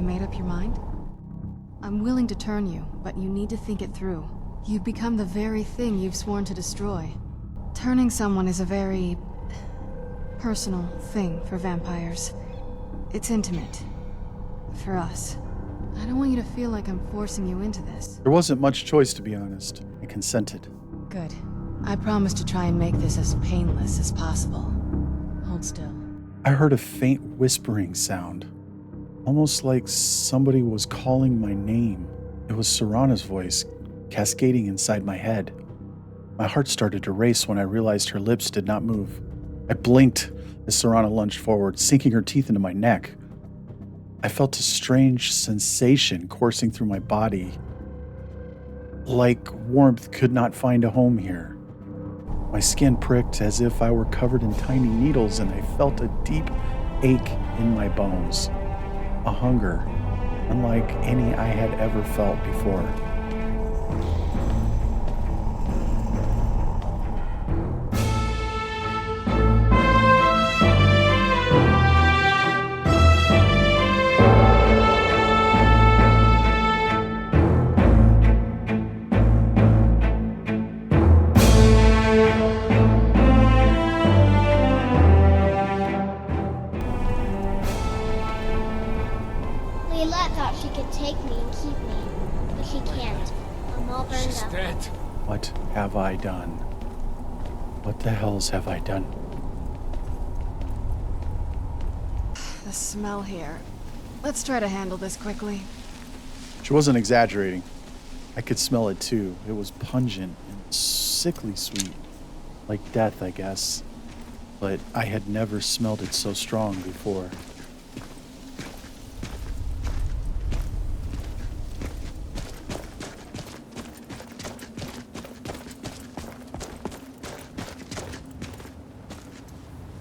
you made up your mind? I'm willing to turn you, but you need to think it through. You've become the very thing you've sworn to destroy. Turning someone is a very personal thing for vampires. It's intimate. For us. I don't want you to feel like I'm forcing you into this. There wasn't much choice, to be honest. I consented. Good. I promise to try and make this as painless as possible. Hold still. I heard a faint whispering sound. Almost like somebody was calling my name. It was Serana's voice, cascading inside my head. My heart started to race when I realized her lips did not move. I blinked as Serana lunged forward, sinking her teeth into my neck. I felt a strange sensation coursing through my body, like warmth could not find a home here. My skin pricked as if I were covered in tiny needles, and I felt a deep ache in my bones. A hunger, unlike any I had ever felt before. What have I done? What the hells have I done? The smell here. Let's try to handle this quickly. She wasn't exaggerating. I could smell it too. It was pungent and sickly sweet. Like death, I guess. But I had never smelled it so strong before.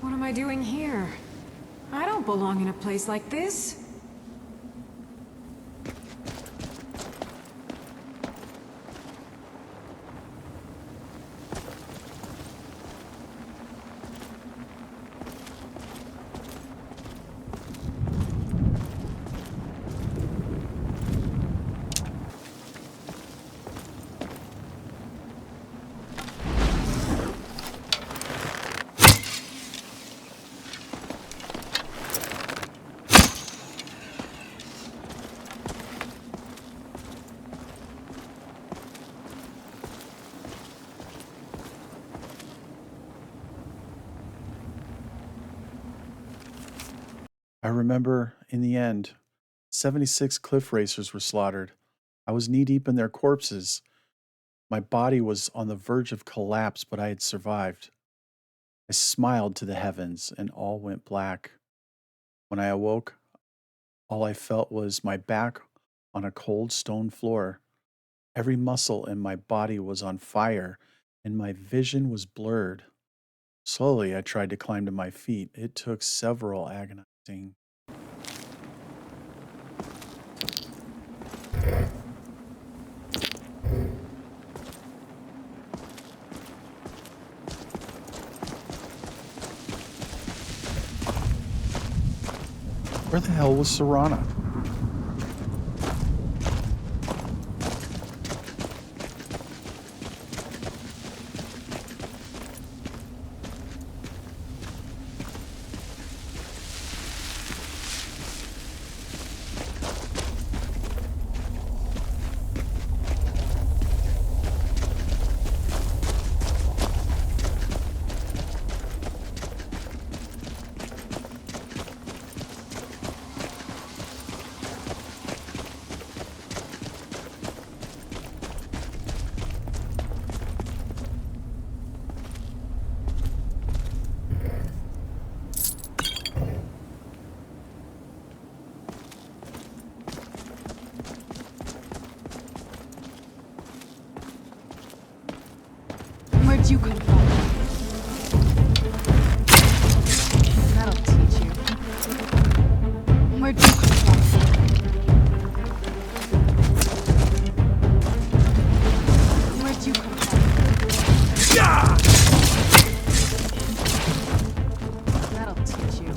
What am I doing here? I don't belong in a place like this. I remember, in the end, 76 cliff racers were slaughtered. I was knee-deep in their corpses. My body was on the verge of collapse, but I had survived. I smiled to the heavens, and all went black. When I awoke, all I felt was my back on a cold stone floor. Every muscle in my body was on fire, and my vision was blurred. Slowly, I tried to climb to my feet. It took several agonizing. Where the hell was Serana? Where'd you come from? That'll teach you. Where'd you come from? Where'd you come from? That'll teach you.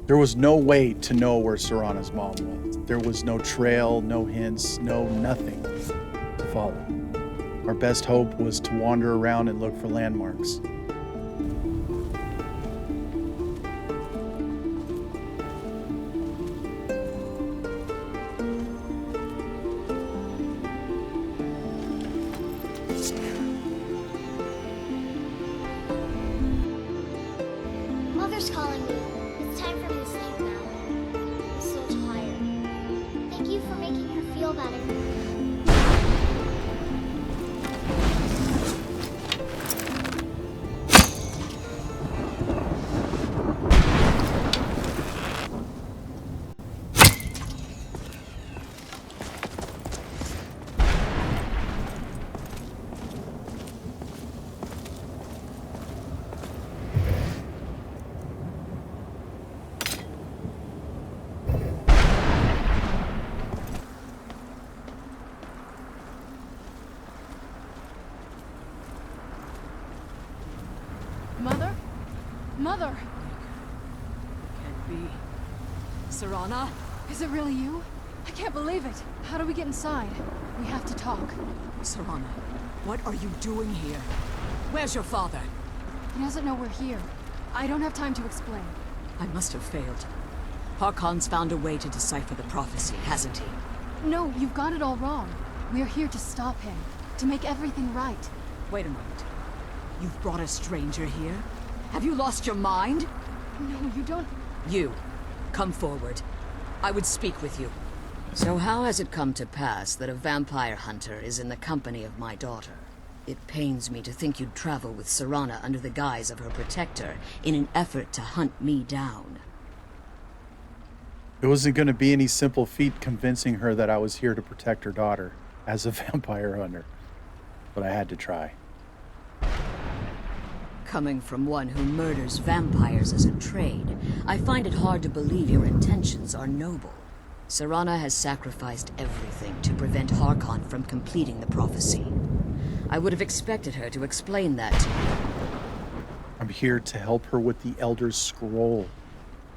There was no way to know where Serana's mom was. There was no trail, no hints, no nothing to follow. Our best hope was to wander around and look for landmarks. Mother's calling me. It's time for me to sleep now. I'm so tired. Thank you for making her feel better. Mother? Mother! Can't be. Serana? Is it really you? I can't believe it. How do we get inside? We have to talk. Serana, what are you doing here? Where's your father? He doesn't know we're here. I don't have time to explain. I must have failed. Harkon's found a way to decipher the prophecy, hasn't he? No, you've got it all wrong. We're here to stop him. To make everything right. Wait a moment. You've brought a stranger here? Have you lost your mind? No, you don't... You, come forward. I would speak with you. So how has it come to pass that a vampire hunter is in the company of my daughter? It pains me to think you'd travel with Serana under the guise of her protector in an effort to hunt me down. It wasn't going to be any simple feat convincing her that I was here to protect her daughter as a vampire hunter. But I had to try. Coming from one who murders vampires as a trade, I find it hard to believe your intentions are noble. Serana has sacrificed everything to prevent Harkon from completing the prophecy. I would have expected her to explain that to you. I'm here to help her with the Elder Scroll.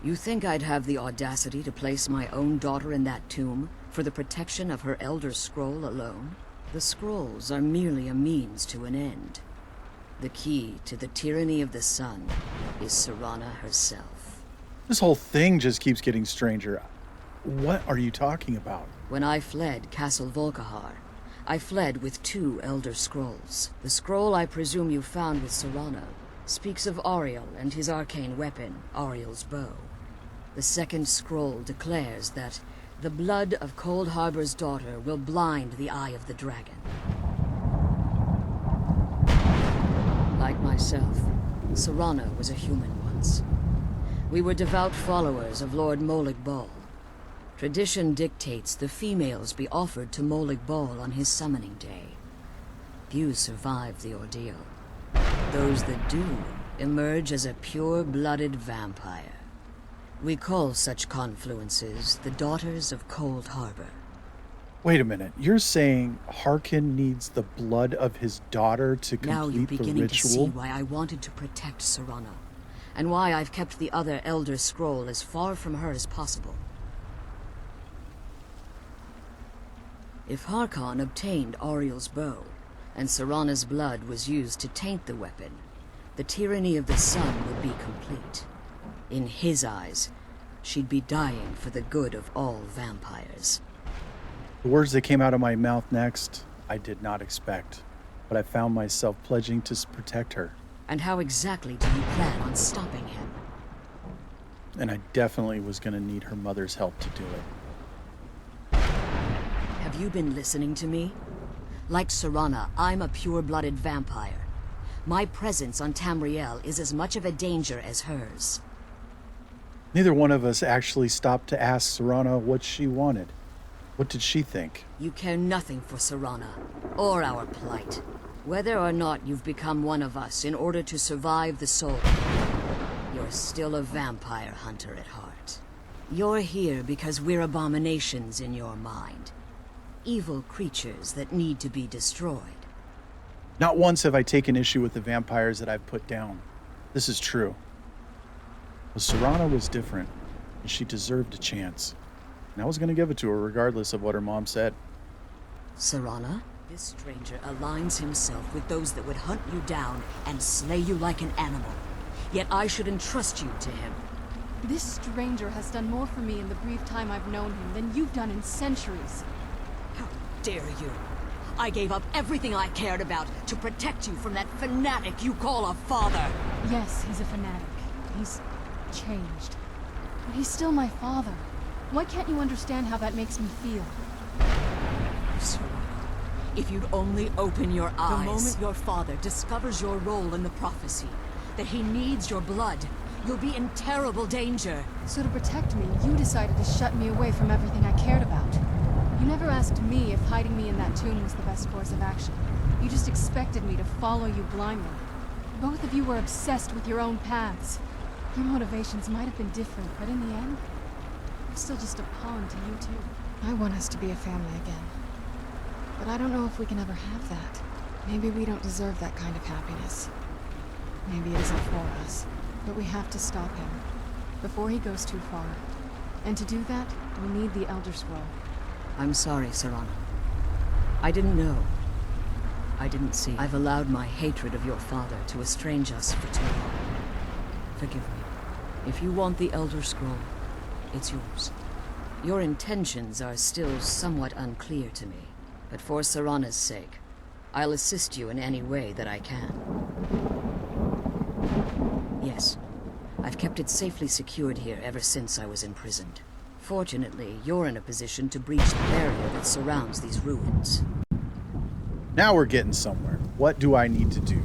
You think I'd have the audacity to place my own daughter in that tomb for the protection of her Elder Scroll alone? The scrolls are merely a means to an end. The key to the tyranny of the sun is Serana herself. This whole thing just keeps getting stranger. What are you talking about? When I fled Castle Volkihar, I fled with 2 Elder Scrolls. The scroll I presume you found with Serana speaks of Auriel and his arcane weapon, Auriel's bow. The second scroll declares that the blood of Cold Harbor's daughter will blind the eye of the dragon. Like myself, Serana was a human once. We were devout followers of Lord Molig Bal. Tradition dictates the females be offered to Molig Bal on his summoning day. Few survive the ordeal. Those that do emerge as a pure-blooded vampire. We call such confluences the Daughters of Cold Harbor. Wait a minute. You're saying Harkon needs the blood of his daughter to Now you're complete the beginning to see ritual? why I wanted to protect Serana, and why I've kept the other Elder Scroll as far from her as possible. If Harkon obtained Auriel's bow, and Serana's blood was used to taint the weapon, the tyranny of the sun would be complete. In his eyes, she'd be dying for the good of all vampires. The words that came out of my mouth next, I did not expect, but I found myself pledging to protect her. And how exactly do you plan on stopping him? And I definitely was going to need her mother's help to do it. Have you been listening to me? Like Serana, I'm a pure-blooded vampire. My presence on Tamriel is as much of a danger as hers. Neither one of us actually stopped to ask Serana what she wanted. What did she think? You care nothing for Serana, or our plight. Whether or not you've become one of us in order to survive the Soul Cairn, you're still a vampire hunter at heart. You're here because we're abominations in your mind. Evil creatures that need to be destroyed. Not once have I taken issue with the vampires that I've put down. This is true. But Serana was different. and she deserved a chance. And I was going to give it to her regardless of what her mom said. Serana? This stranger aligns himself with those that would hunt you down and slay you like an animal. Yet I should entrust you to him. This stranger has done more for me in the brief time I've known him than you've done in centuries. How dare you? I gave up everything I cared about to protect you from that fanatic you call a father. Yes, he's a fanatic. He's changed. But he's still my father. Why can't you understand how that makes me feel? Serana, if you'd only open your eyes. The moment your father discovers your role in the prophecy, that he needs your blood, you'll be in terrible danger. So to protect me, you decided to shut me away from everything I cared about. You never asked me if hiding me in that tomb was the best course of action. You just expected me to follow you blindly. Both of you were obsessed with your own paths. Your motivations might have been different, but in the end, I'm still just a pawn to you two. I want us to be a family again. But I don't know if we can ever have that. Maybe we don't deserve that kind of happiness. Maybe it isn't for us. But we have to stop him, before he goes too far. And to do that, we need the Elder Scroll. I'm sorry, Serana. I didn't know. I didn't see. I've allowed my hatred of your father to estrange us for too long. Forgive me. If you want the Elder Scroll, it's yours. Your intentions are still somewhat unclear to me, but for Serana's sake, I'll assist you in any way that I can. Yes, I've kept it safely secured here ever since I was imprisoned. Fortunately, you're in a position to breach the barrier that surrounds these ruins. Now we're getting somewhere. What do I need to do?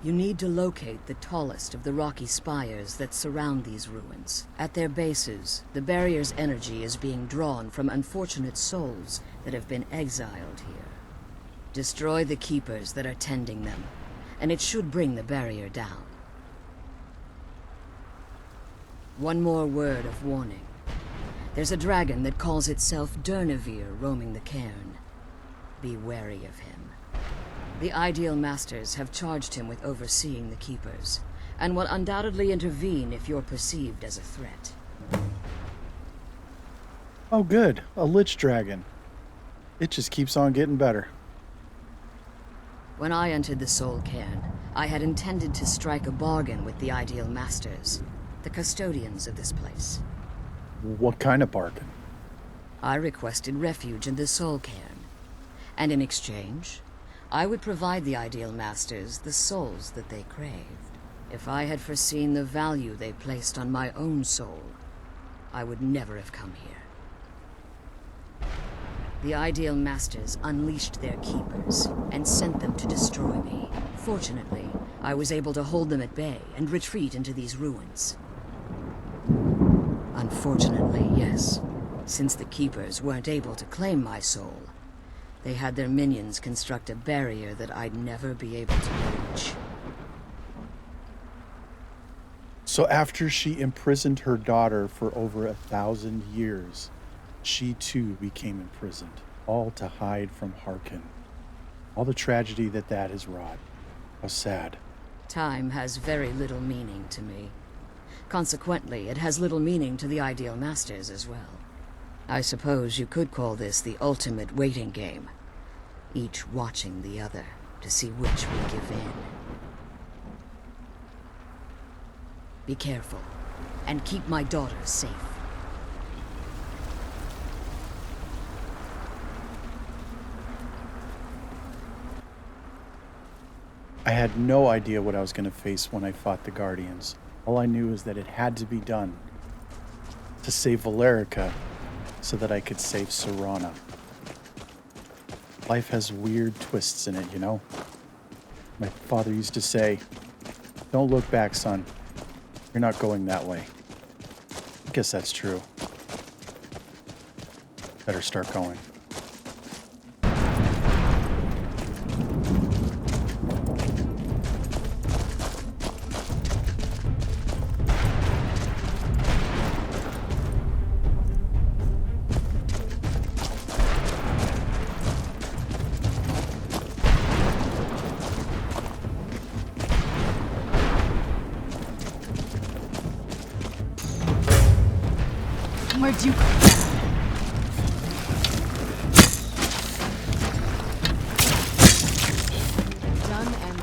You need to locate the tallest of the rocky spires that surround these ruins. At their bases, the barrier's energy is being drawn from unfortunate souls that have been exiled here. Destroy the keepers that are tending them, and it should bring the barrier down. One more word of warning. There's a dragon that calls itself Durnehviir roaming the cairn. Be wary of him. The Ideal Masters have charged him with overseeing the keepers, and will undoubtedly intervene if you're perceived as a threat. Oh good, a lich dragon. It just keeps on getting better. When I entered the Soul Cairn, I had intended to strike a bargain with the Ideal Masters, the custodians of this place. What kind of bargain? I requested refuge in the Soul Cairn, and in exchange, I would provide the Ideal Masters the souls that they craved. If I had foreseen the value they placed on my own soul, I would never have come here. The Ideal Masters unleashed their keepers and sent them to destroy me. Fortunately, I was able to hold them at bay and retreat into these ruins. Unfortunately, yes, since the keepers weren't able to claim my soul, they had their minions construct a barrier that I'd never be able to breach. So after she imprisoned her daughter for over 1,000 years, she too became imprisoned, all to hide from Harkin. All the tragedy that has wrought. How sad. Time has very little meaning to me. Consequently, it has little meaning to the Ideal Masters as well. I suppose you could call this the ultimate waiting game, each watching the other to see which would give in. Be careful, and keep my daughter safe. I had no idea what I was going to face when I fought the Guardians. All I knew is that it had to be done to save Valerica so that I could save Serana. Life has weird twists in it, you know? My father used to say, "Don't look back, son. You're not going that way." I guess that's true. Better start going. Where'd you come from? Done and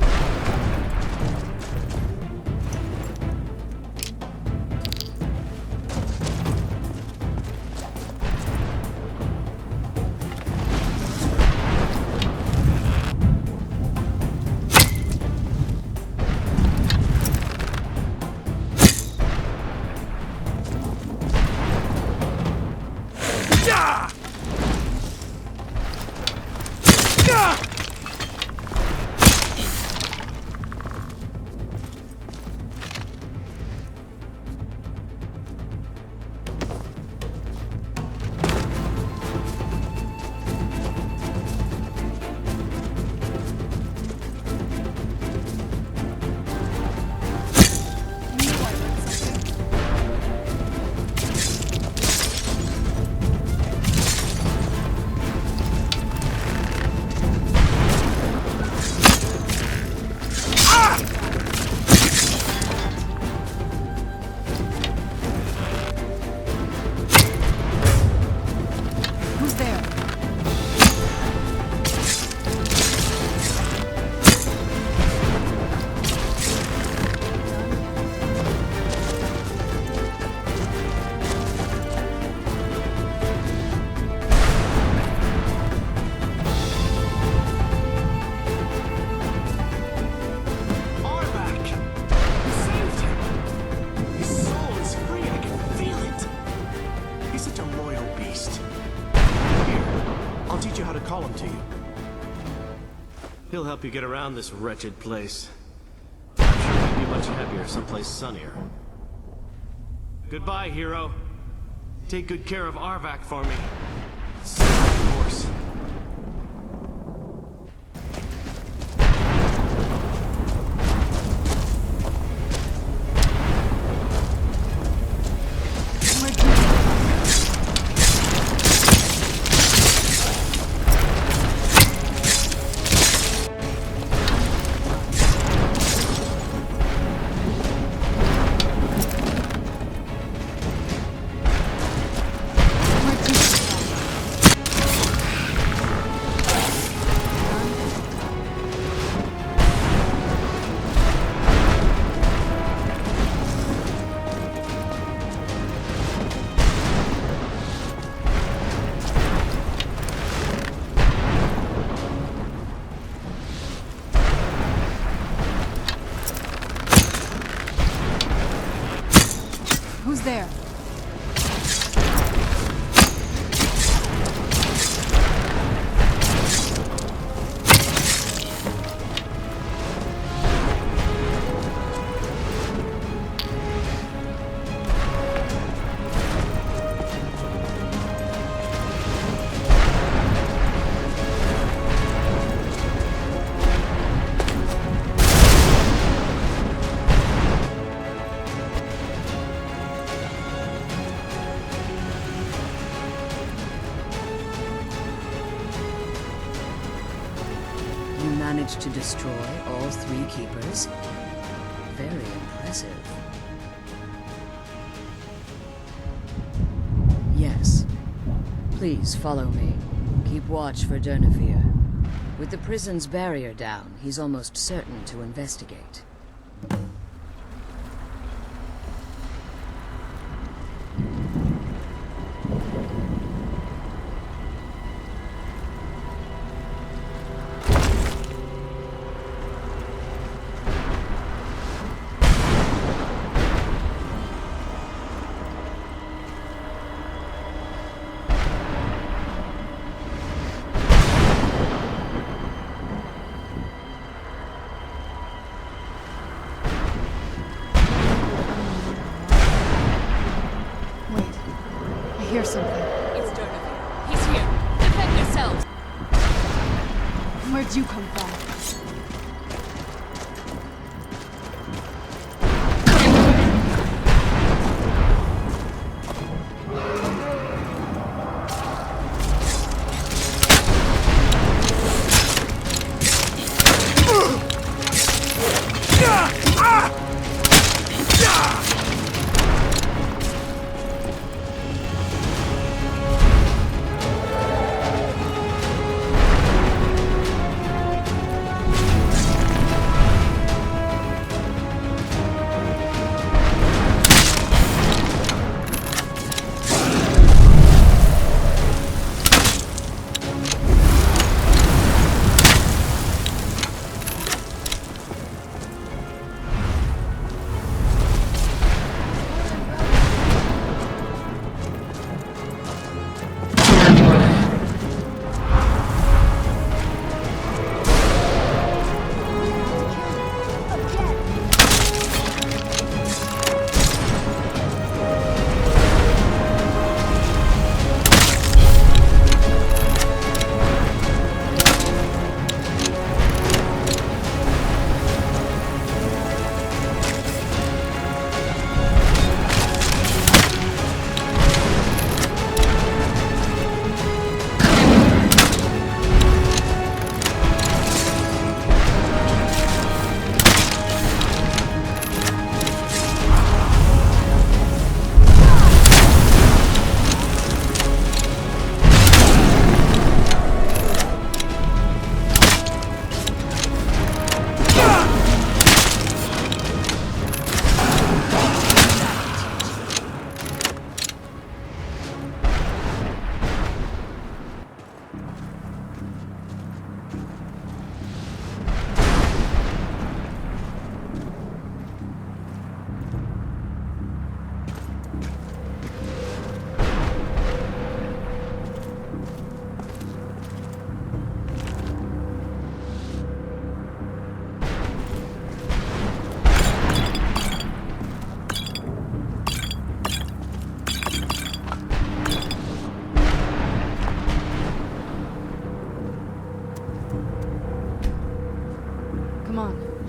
He'll help you get around this wretched place. I'm sure he'd be much happier someplace sunnier. Goodbye, hero. Take good care of Arvak for me. Of course. Who's there? Managed to destroy all 3 keepers. Very impressive. Yes. Please follow me. Keep watch for Durnehviir. With the prison's barrier down, he's almost certain to investigate. I hear something. It's Durnehviir. He's here. Defend yourselves. Where'd you come from?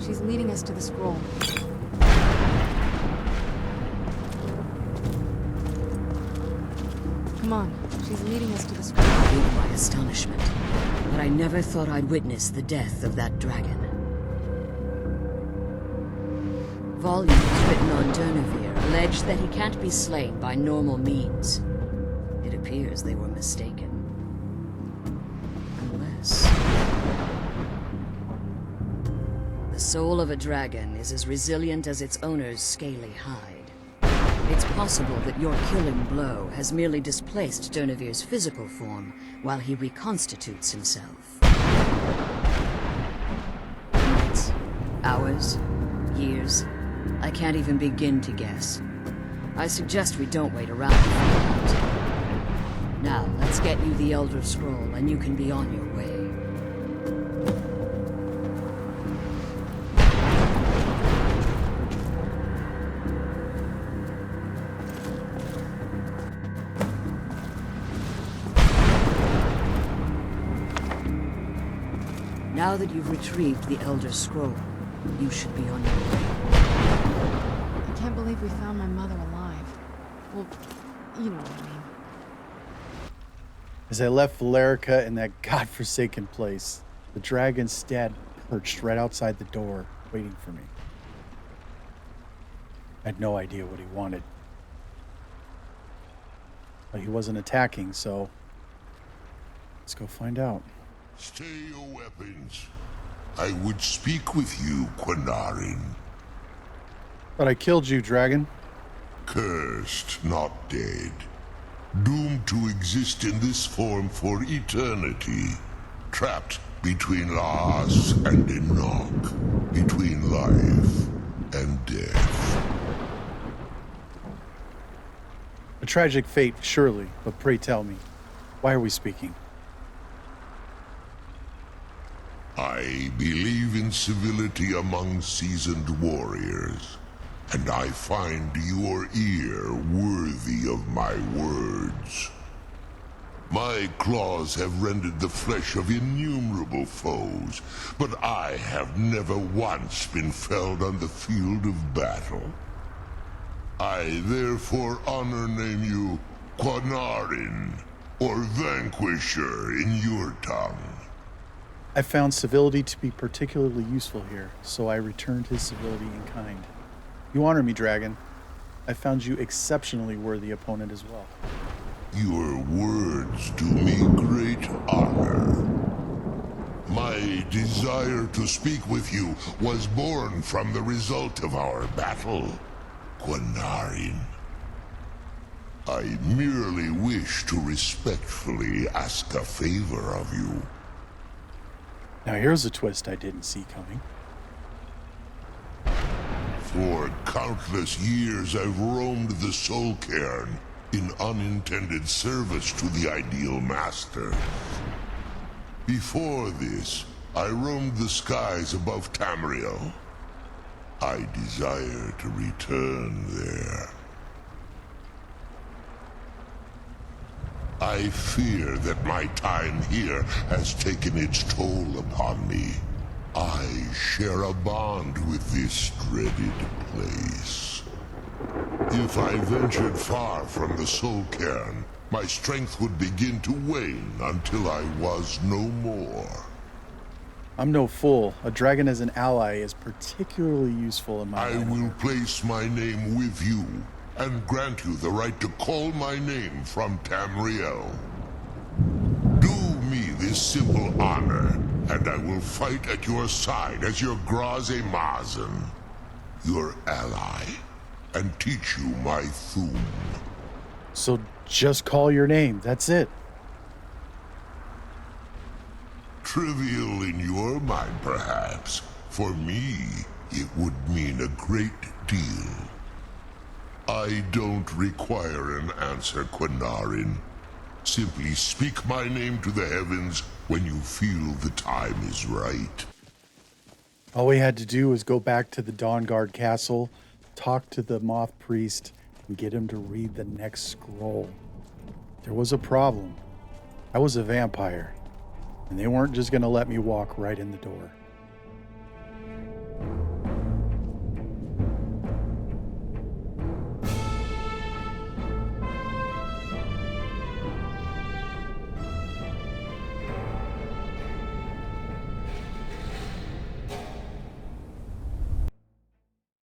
She's leading us to the scroll. Come on. She's leading us to the scroll. Read my astonishment, but I never thought I'd witness the death of that dragon. Volumes written on Durnehviir allege that he can't be slain by normal means. It appears they were mistaken. Unless... the soul of a dragon is as resilient as its owner's scaly hide. It's possible that your killing blow has merely displaced Durnehviir's physical form while he reconstitutes himself. Minutes, hours, years, I can't even begin to guess. I suggest we don't wait around to find out. Now, let's get you the Elder Scroll and you can be on your way. Now that you've retrieved the Elder Scroll, you should be on your way. I can't believe we found my mother alive. Well, you know what I mean. As I left Valerica in that godforsaken place, the dragon stad perched right outside the door, waiting for me. I had no idea what he wanted. But he wasn't attacking, so let's go find out. Stay your weapons. I would speak with you, Quinarin. But I killed you, dragon. Cursed, not dead. Doomed to exist in this form for eternity. Trapped between Laas and Enoch. Between life and death. A tragic fate, surely, but pray tell me, why are we speaking? I believe in civility among seasoned warriors, and I find your ear worthy of my words. My claws have rended the flesh of innumerable foes, but I have never once been felled on the field of battle. I therefore honor name you Quinarin, or Vanquisher in your tongue. I found civility to be particularly useful here, so I returned his civility in kind. You honor me, dragon. I found you exceptionally worthy opponent as well. Your words do me great honor. My desire to speak with you was born from the result of our battle, Quinarin. I merely wish to respectfully ask a favor of you. Now here's a twist I didn't see coming. For countless years I've roamed the Soul Cairn in unintended service to the ideal master. Before this, I roamed the skies above Tamriel. I desire to return there. I fear that my time here has taken its toll upon me. I share a bond with this dreaded place. If I ventured far from the Soul Cairn, my strength would begin to wane until I was no more. I'm no fool. A dragon as an ally is particularly useful in my I will place my name with you, and grant you the right to call my name from Tamriel. Do me this simple honor, and I will fight at your side as your Graze Mazen, your ally, and teach you my Thum. So just call your name, that's it. Trivial in your mind, perhaps. For me, it would mean a great deal. I don't require an answer, Quinarin. Simply speak my name to the heavens when you feel the time is right. All we had to do was go back to the Dawnguard castle, talk to the Moth Priest, and get him to read the next scroll. There was a problem. I was a vampire, and they weren't just going to let me walk right in the door.